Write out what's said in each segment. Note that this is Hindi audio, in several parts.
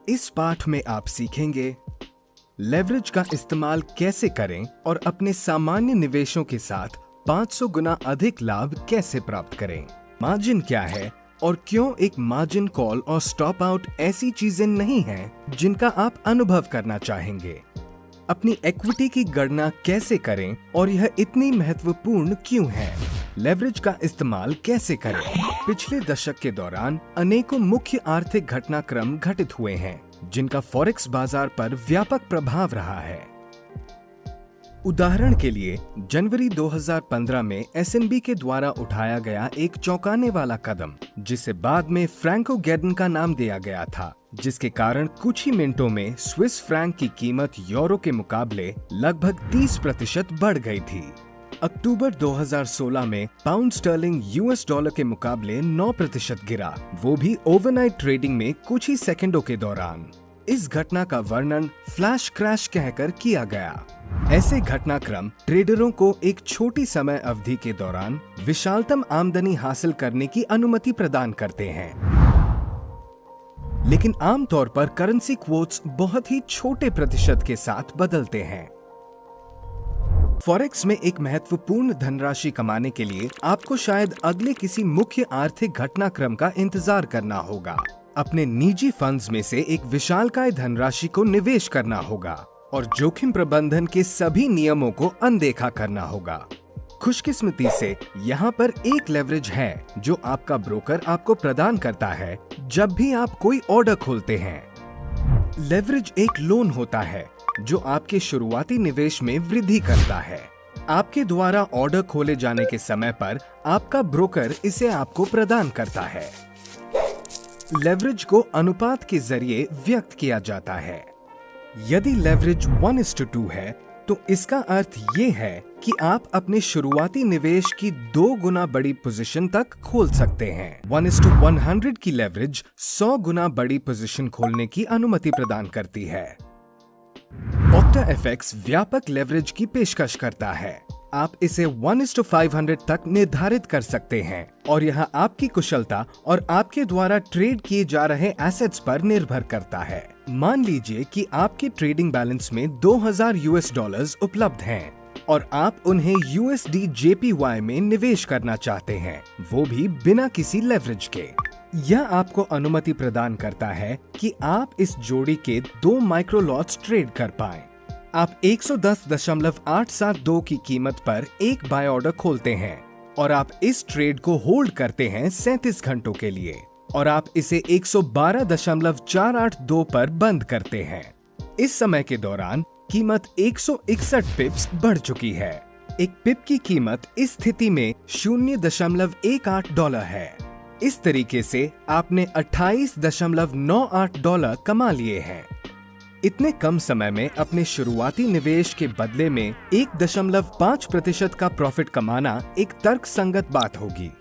इस पाठ में आप सीखेंगे लेवरेज का इस्तेमाल कैसे करें और अपने सामान्य निवेशों के साथ 500 गुना अधिक लाभ कैसे प्राप्त करें। मार्जिन क्या है और क्यों एक मार्जिन कॉल और स्टॉप आउट ऐसी चीजें नहीं हैं जिनका आप अनुभव करना चाहेंगे। अपनी इक्विटी की गणना कैसे करें और यह इतनी महत्वपूर्ण क्यों है। लेवरेज का इस्तेमाल कैसे करें। पिछले दशक के दौरान अनेकों मुख्य आर्थिक घटनाक्रम घटित हुए हैं जिनका फॉरेक्स बाजार पर व्यापक प्रभाव रहा है। उदाहरण के लिए जनवरी 2015 में एसएनबी के द्वारा उठाया गया एक चौंकाने वाला कदम, जिसे बाद में फ्रैंको गेडन का नाम दिया गया था, जिसके कारण कुछ ही मिनटों में स्विस फ्रैंक की कीमत यूरो के मुकाबले लगभग 30% बढ़ गई थी। अक्टूबर 2016 में पाउंड स्टर्लिंग यूएस डॉलर के मुकाबले 9% गिरा, वो भी ओवरनाइट ट्रेडिंग में कुछ ही सेकंडों के दौरान। इस घटना का वर्णन फ्लैश क्रैश कहकर किया गया। ऐसे घटनाक्रम ट्रेडरों को एक छोटी समय अवधि के दौरान विशालतम आमदनी हासिल करने की अनुमति प्रदान करते हैं, लेकिन आमतौर पर करेंसी क्वोट्स बहुत ही छोटे प्रतिशत के साथ बदलते हैं। फॉरेक्स में एक महत्वपूर्ण धनराशि कमाने के लिए आपको शायद अगले किसी मुख्य आर्थिक घटनाक्रम का इंतजार करना होगा। अपने निजी फंड्स में से एक विशालकाय धनराशि को निवेश करना होगा और जोखिम प्रबंधन के सभी नियमों को अनदेखा करना होगा। खुशकिस्मती से यहाँ पर एक लेवरेज है जो आपका ब्रोकर आपको प्रदान करता है जब भी आप कोई ऑर्डर खोलते हैं। लेवरेज एक लोन होता है जो आपके शुरुआती निवेश में वृद्धि करता है। आपके द्वारा ऑर्डर खोले जाने के समय पर आपका ब्रोकर इसे आपको प्रदान करता है। लेवरेज को अनुपात के जरिए व्यक्त किया जाता है। यदि लेवरेज 1:2 है तो इसका अर्थ ये है कि आप अपने शुरुआती निवेश की 2 गुना बड़ी पोजीशन तक खोल सकते हैं। 1:100 की लेवरेज 100 गुना बड़ी पोजीशन खोलने की अनुमति प्रदान करती है। OctaFX व्यापक लेवरेज की पेशकश करता है। आप इसे 1:500 तक निर्धारित कर सकते हैं और यह आपकी कुशलता और आपके द्वारा ट्रेड किए जा रहे एसेट्स पर निर्भर करता है। मान लीजिए कि आपके ट्रेडिंग बैलेंस में $2000 उपलब्ध हैं और आप उन्हें USD JPY में निवेश करना चाहते हैं, वो भी बिना किसी लेवरेज के। यह आपको अनुमति प्रदान करता है कि आप इस जोड़ी के 2 माइक्रो लॉट्स ट्रेड कर पाएं। आप 110.872 की कीमत पर एक बाय ऑर्डर खोलते हैं और आप इस ट्रेड को होल्ड करते हैं 37 घंटों के लिए और आप इसे 112.482 पर बंद करते हैं। इस समय के दौरान कीमत 161 पिप्स बढ़ चुकी है। एक पिप की कीमत इस स्थिति में $0.18 है। इस तरीके से आपने $28.98 कमा लिए हैं। इतने कम समय में अपने शुरुआती निवेश के बदले में 1.5% का प्रॉफिट कमाना एक तर्कसंगत बात होगी।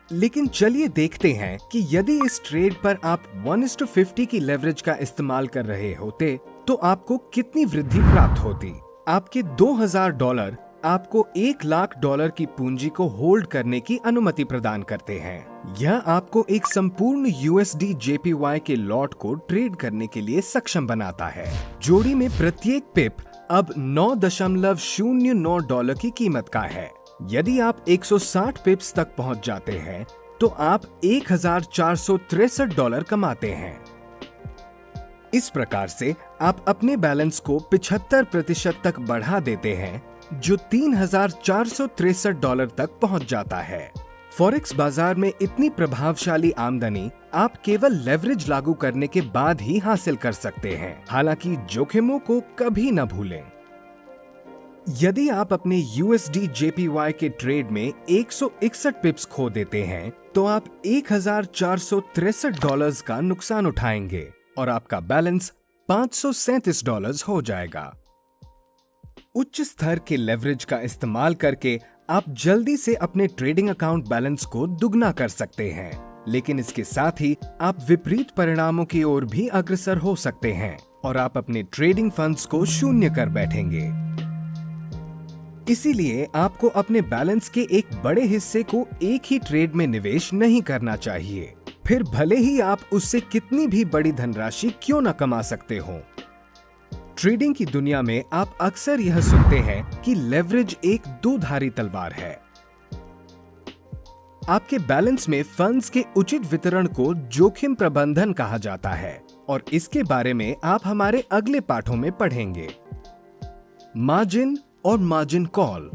लेकिन चलिए देखते हैं कि यदि इस ट्रेड पर आप 1:50 की लेवरेज का इस्तेमाल कर रहे होते तो आपको कितनी वृद्धि प्राप्त होती। आपके $2000 आपको $1,00,000 की पूंजी को होल्ड करने की अनुमति प्रदान करते हैं। यह आपको एक संपूर्ण USD JPY के लॉट को ट्रेड करने के लिए सक्षम बनाता है। जोड़ी में प्रत्येक पिप अब $9.09 की कीमत का है। यदि आप 160 पिप्स तक पहुंच जाते हैं तो आप $1,463 कमाते हैं। इस प्रकार से आप अपने बैलेंस को 75% तक बढ़ा देते हैं, जो $3,463 तक पहुंच जाता है। फॉरेक्स बाजार में इतनी प्रभावशाली आमदनी आप केवल लेवरेज लागू करने के बाद ही हासिल कर सकते हैं। हालांकि जोखिमों को कभी न भूलें। यदि आप अपने USD JPY के ट्रेड में 161 पिप्स खो देते हैं तो आप $1,463 का नुकसान उठाएंगे और आपका बैलेंस $537 हो जाएगा। उच्च स्तर के लेवरेज का इस्तेमाल करके आप जल्दी से अपने ट्रेडिंग अकाउंट बैलेंस को दुगना कर सकते हैं, लेकिन इसके साथ ही आप विपरीत परिणामों की ओर भी अग्रसर हो सकते हैं और आप अपने ट्रेडिंग फंड्स को शून्य कर बैठेंगे। इसीलिए आपको अपने बैलेंस के एक बड़े हिस्से को एक ही ट्रेड में निवेश नहीं करना चाहिए। फिर भले ही आप उससे कितनी भी बड़ी धनराशि क्यों न कमा सकते हो। ट्रेडिंग की दुनिया में आप अक्सर यह सुनते हैं कि लेवरेज एक दो-धारी तलवार है। आपके बैलेंस में फंड्स के उचित वितरण को जोखिम प्रबंधन कहा जाता है और इसके बारे में आप हमारे अगले पाठों में पढ़ेंगे। मार्जिन और मार्जिन कॉल।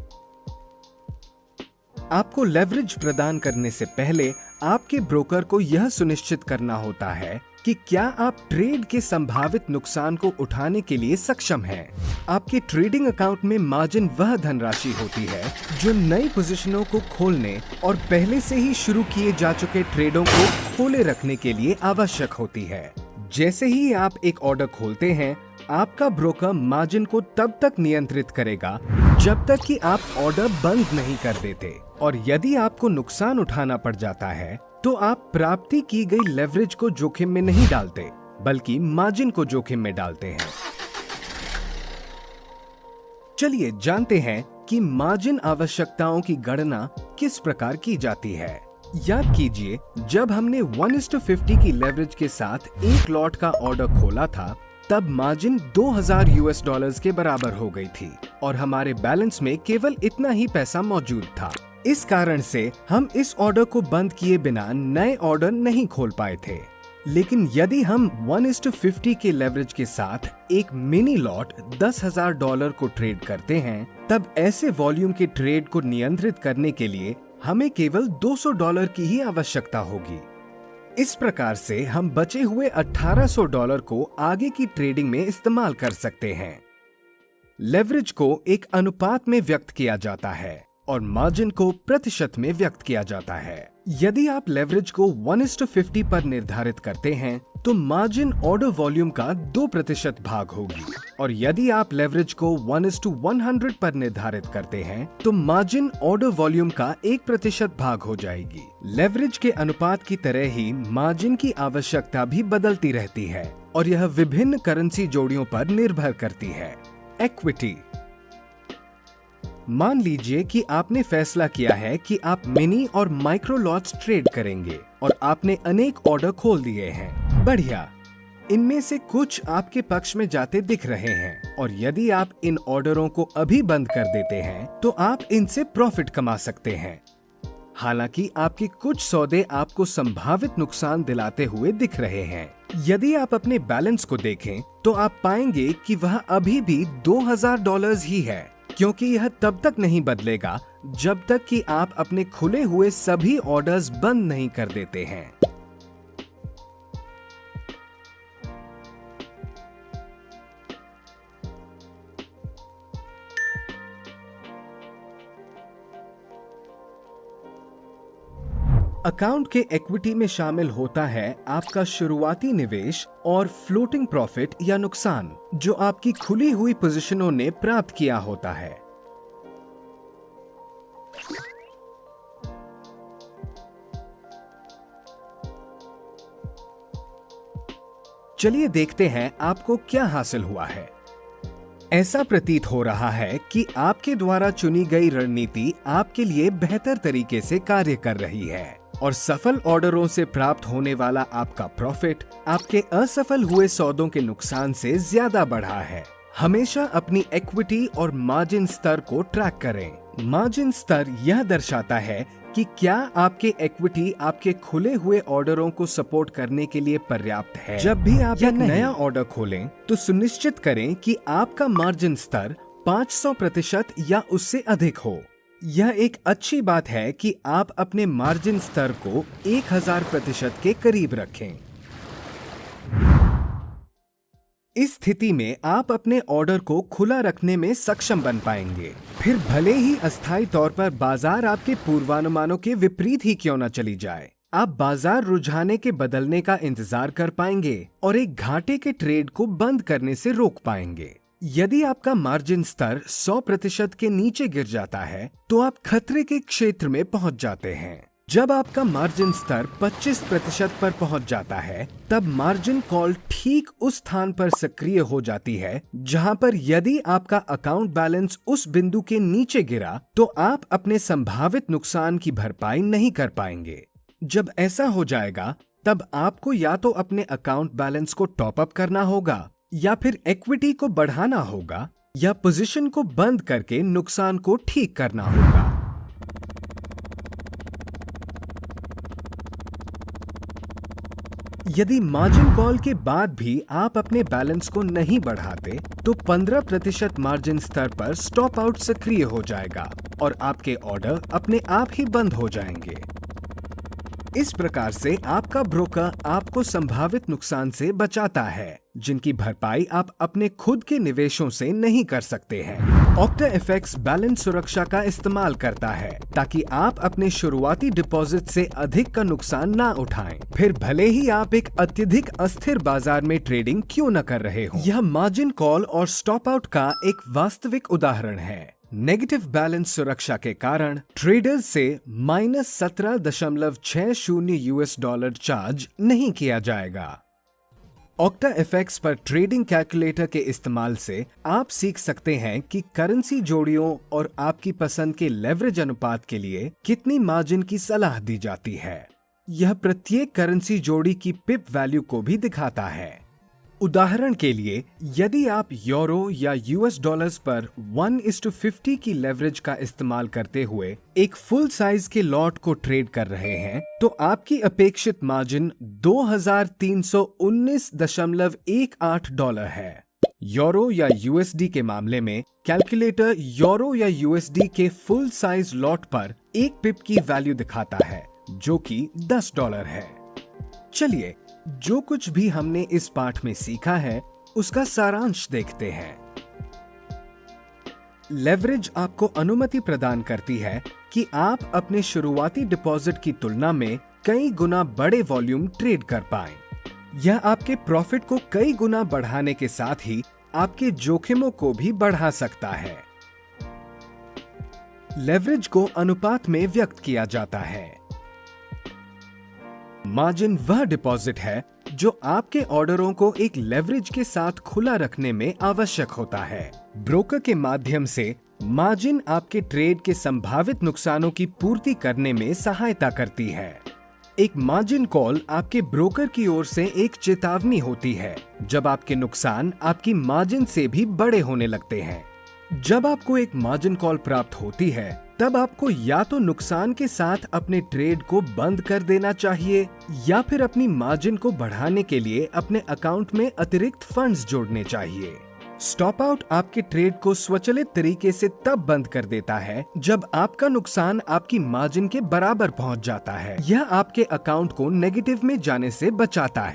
आपको लेवरेज प्रदान करने से पहले आपके ब्रोकर को यह सुनिश्चित करना होता है कि क्या आप ट्रेड के संभावित नुकसान को उठाने के लिए सक्षम हैं। आपके ट्रेडिंग अकाउंट में मार्जिन वह धनराशि होती है जो नई पोजीशनों को खोलने और पहले से ही शुरू किए जा चुके ट्रेडों को खोले रखने के लिए आवश्यक होती है। जैसे ही आप एक ऑर्डर खोलते हैं, आपका ब्रोकर मार्जिन को तब तक नियंत्रित करेगा जब तक कि आप ऑर्डर बंद नहीं कर देते, और यदि आपको नुकसान उठाना पड़ जाता है तो आप प्राप्ति की गई लेवरेज को जोखिम में नहीं डालते, बल्कि मार्जिन को जोखिम में डालते हैं। चलिए जानते हैं कि मार्जिन आवश्यकताओं की गणना किस प्रकार की जाती है। याद कीजिए, जब हमने 1:50 की लेवरेज के साथ एक लॉट का ऑर्डर खोला था, तब मार्जिन $2000 के बराबर हो गई थी और हमारे बैलेंस में केवल इतना ही पैसा मौजूद था। इस कारण से हम इस ऑर्डर को बंद किए बिना नए ऑर्डर नहीं खोल पाए थे। लेकिन यदि हम 1:50 के लेवरेज के साथ एक मिनी लॉट $10,000 को ट्रेड करते हैं, तब ऐसे वॉल्यूम के ट्रेड को नियंत्रित करने के लिए हमें केवल $200 की ही आवश्यकता होगी। इस प्रकार से हम बचे हुए $1800 को आगे की ट्रेडिंग में इस्तेमाल कर सकते हैं। लेवरेज को एक अनुपात में व्यक्त किया जाता है और मार्जिन को प्रतिशत में व्यक्त किया जाता है। यदि आप लेवरेज को 1:50 पर निर्धारित करते हैं, तो मार्जिन ऑर्डर वॉल्यूम का 2% भाग होगी, और यदि आप लेवरेज को 1:100 पर निर्धारित करते हैं, तो मार्जिन ऑर्डर वॉल्यूम का 1% भाग हो जाएगी। लेवरेज के अनुपात की तरह ही मार्जिन की आवश्यकता भी बदलती रहती है और यह विभिन्न करेंसी जोड़ियों पर निर्भर करती है। इक्विटी। मान लीजिए कि आपने फैसला किया है कि आप मिनी और माइक्रो लॉट्स ट्रेड करेंगे और आपने अनेक ऑर्डर खोल दिए हैं। बढ़िया, इनमें से कुछ आपके पक्ष में जाते दिख रहे हैं, और यदि आप इन ऑर्डरों को अभी बंद कर देते हैं तो आप इनसे प्रॉफिट कमा सकते हैं। हालांकि आपके कुछ सौदे आपको संभावित नुकसान दिलाते हुए दिख रहे हैं। यदि आप अपने बैलेंस को देखें तो आप पाएंगे कि वह अभी भी $2000 ही है, क्योंकि यह तब तक नहीं बदलेगा जब तक कि आप अपने खुले हुए सभी ऑर्डर्स बंद नहीं कर देते हैं। अकाउंट के इक्विटी में शामिल होता है आपका शुरुआती निवेश और फ्लोटिंग प्रॉफिट या नुकसान, जो आपकी खुली हुई पोजीशनों ने प्राप्त किया होता है। चलिए देखते हैं आपको क्या हासिल हुआ है। ऐसा प्रतीत हो रहा है कि आपके द्वारा चुनी गई रणनीति आपके लिए बेहतर तरीके से कार्य कर रही है और सफल ऑर्डरों से प्राप्त होने वाला आपका प्रॉफिट आपके असफल हुए सौदों के नुकसान से ज्यादा बढ़ा है। हमेशा अपनी इक्विटी और मार्जिन स्तर को ट्रैक करें। मार्जिन स्तर यह दर्शाता है कि क्या आपके इक्विटी आपके खुले हुए ऑर्डरों को सपोर्ट करने के लिए पर्याप्त है। जब भी आप एक नया ऑर्डर खोलें तो सुनिश्चित करें कि आपका मार्जिन स्तर 500% या उससे अधिक हो। यह एक अच्छी बात है कि आप अपने मार्जिन स्तर को 1000% के करीब रखें। इस स्थिति में आप अपने ऑर्डर को खुला रखने में सक्षम बन पाएंगे। फिर भले ही अस्थायी तौर पर बाजार आपके पूर्वानुमानों के विपरीत ही क्यों न चली जाए, आप बाजार रुझाने के बदलने का इंतजार कर पाएंगे और एक घाटे के ट्रेड को बंद करने से रोक पाएंगे। यदि आपका मार्जिन स्तर 100% के नीचे गिर जाता है तो आप खतरे के क्षेत्र में पहुंच जाते हैं। जब आपका मार्जिन स्तर 25% पर पहुंच जाता है, तब मार्जिन कॉल ठीक उस स्थान पर सक्रिय हो जाती है जहां पर यदि आपका अकाउंट बैलेंस उस बिंदु के नीचे गिरा तो आप अपने संभावित नुकसान की भरपाई नहीं कर पाएंगे। जब ऐसा हो जाएगा तब आपको या तो अपने अकाउंट बैलेंस को टॉप अप करना होगा, या फिर इक्विटी को बढ़ाना होगा, या पोजीशन को बंद करके नुकसान को ठीक करना होगा। यदि मार्जिन कॉल के बाद भी आप अपने बैलेंस को नहीं बढ़ाते तो 15% मार्जिन स्तर पर स्टॉप आउट सक्रिय हो जाएगा और आपके ऑर्डर अपने आप ही बंद हो जाएंगे। इस प्रकार से आपका ब्रोकर आपको संभावित नुकसान से बचाता है, जिनकी भरपाई आप अपने खुद के निवेशों से नहीं कर सकते हैं। ऑक्टाएफएक्स बैलेंस सुरक्षा का इस्तेमाल करता है ताकि आप अपने शुरुआती डिपॉजिट से अधिक का नुकसान ना उठाएं, फिर भले ही आप एक अत्यधिक अस्थिर बाजार में ट्रेडिंग क्यों न कर रहे हो। यह मार्जिन कॉल और स्टॉप आउट का एक वास्तविक उदाहरण है। नेगेटिव बैलेंस सुरक्षा के कारण ट्रेडर्स से -17.60 US चार्ज नहीं किया जाएगा। ऑक्टाएफएक्स पर ट्रेडिंग कैलकुलेटर के इस्तेमाल से आप सीख सकते हैं कि करेंसी जोड़ियों और आपकी पसंद के लेवरेज अनुपात के लिए कितनी मार्जिन की सलाह दी जाती है। यह प्रत्येक करेंसी जोड़ी की पिप वैल्यू को भी दिखाता है। उदाहरण के लिए, यदि आप यूरो या US डॉलर्स पर 1:50 की लेवरेज का इस्तेमाल करते हुए एक फुल साइज के लॉट को ट्रेड कर रहे हैं, तो आपकी अपेक्षित मार्जिन $2319.18 है। यूरो या USD के मामले में कैलकुलेटर यूरो या USD के फुल साइज लॉट पर एक पिप की वैल्यू दिखाता है, जो कि $10 है। चलिए, जो कुछ भी हमने इस पाठ में सीखा है उसका सारांश देखते हैं। लेवरेज आपको अनुमति प्रदान करती है कि आप अपने शुरुआती डिपॉजिट की तुलना में कई गुना बड़े वॉल्यूम ट्रेड कर पाएं। यह आपके प्रॉफिट को कई गुना बढ़ाने के साथ ही आपके जोखिमों को भी बढ़ा सकता है। लेवरेज को अनुपात में व्यक्त किया जाता है। मार्जिन वह डिपॉजिट है जो आपके ऑर्डरों को एक लेवरेज के साथ खुला रखने में आवश्यक होता है। ब्रोकर के माध्यम से मार्जिन आपके ट्रेड के संभावित नुकसानों की पूर्ति करने में सहायता करती है। एक मार्जिन कॉल आपके ब्रोकर की ओर से एक चेतावनी होती है जब आपके नुकसान आपकी मार्जिन से भी बड़े होने लगते हैं। जब आपको एक मार्जिन कॉल प्राप्त होती है, तब आपको या तो नुकसान के साथ अपने ट्रेड को बंद कर देना चाहिए या फिर अपनी मार्जिन को बढ़ाने के लिए अपने अकाउंट में अतिरिक्त फंड्स जोड़ने चाहिए। स्टॉप आउट आपके ट्रेड को स्वचालित तरीके से तब बंद कर देता है जब आपका नुकसान आपकी मार्जिन के बराबर पहुंच जाता है। यह आपके अकाउंट को नेगेटिव में जाने से बचाता है।